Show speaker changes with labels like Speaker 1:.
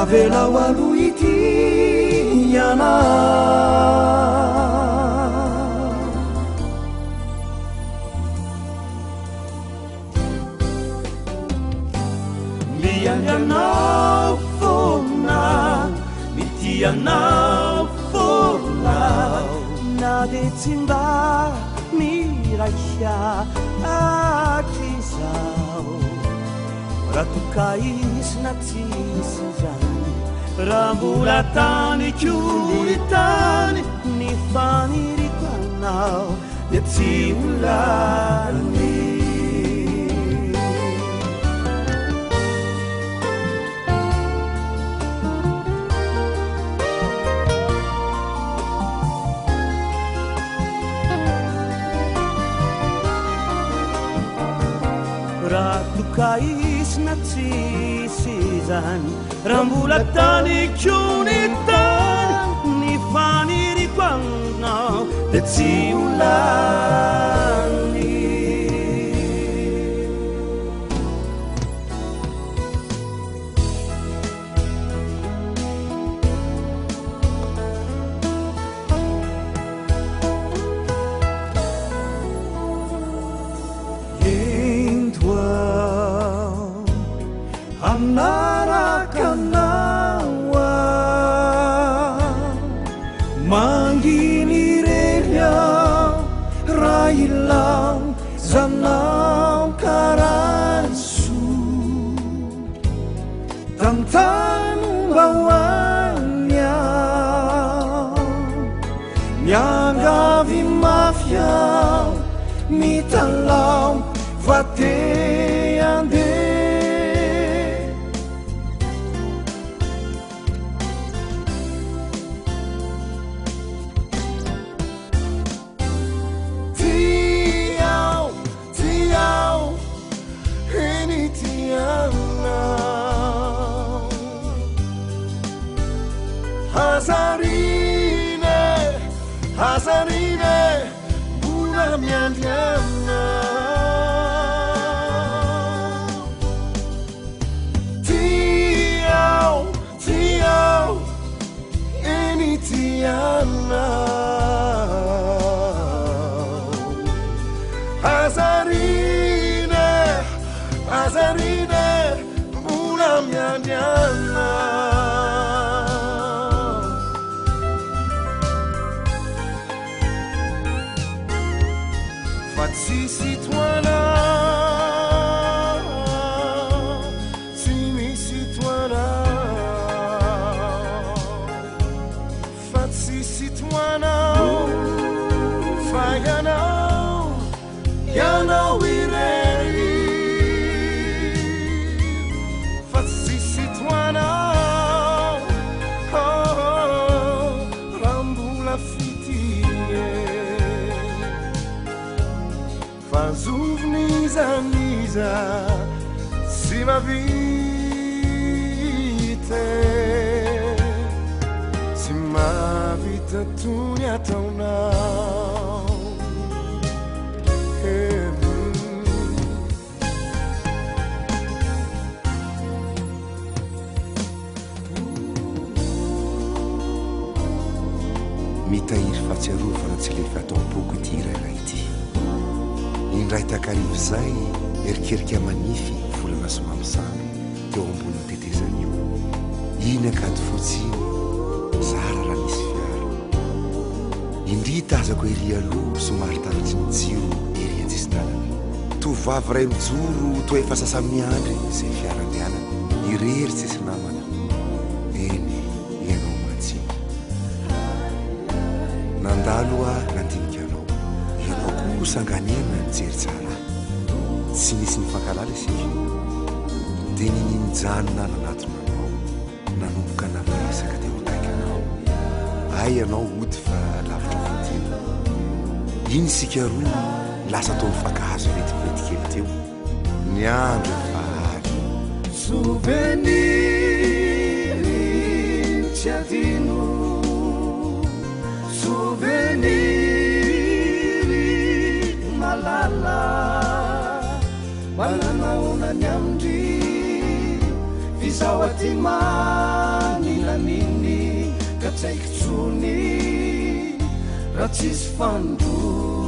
Speaker 1: avela waluiti yana lianganao fona mitianao fona na de tsimba miraisha akizao ratukaisna tsisizany rambola tany kulitany ny fanirikanao de tsy olany ratukaisna tsisizany rambola tany kulitany ny fanirikanao de tsy olany amnarakanawa manginirelia railau zanau karasu tantanu bawanya nyangavi mafia mitalau vateande Hazarine buna miandiana tiao eni tiana Hazarine buna miandiana Sisi tuana, sisi tuana, fat sisi tuana, fagana, yana wireri, fat sisi tuana, rambula fitie. Fazuvniza si ma vita tunia taunao
Speaker 2: mitahiry fahatsiarovana tsy lefa atao am-poko ity iraray ity indray takarivo zay erikerika manify volana somamosamy teo amboniny tetezan'io iny akady fotsiny zara raha misy fiara indrita azako ery aloha somary taratry ny jiro ery antsisin-dalana tovavy ray mijoro toa efa sasamiandry zay fiarandianana irery tsisy namana eny ianao matsiny nandalo a nandinika anao ianao koa sanganena nijery tsara tsy misy nifankalala isika dia nininjanona nanatona anao nanomboka navesaka teo antaikanao ay ianao ody fa lavitra fotiny iny sika roa lasa tao mifankahazo vetivety kely teo ny andro fahary
Speaker 1: souvenir tsy adino souvenir malala mananaonany amindry vizao aty raha tsisy fandro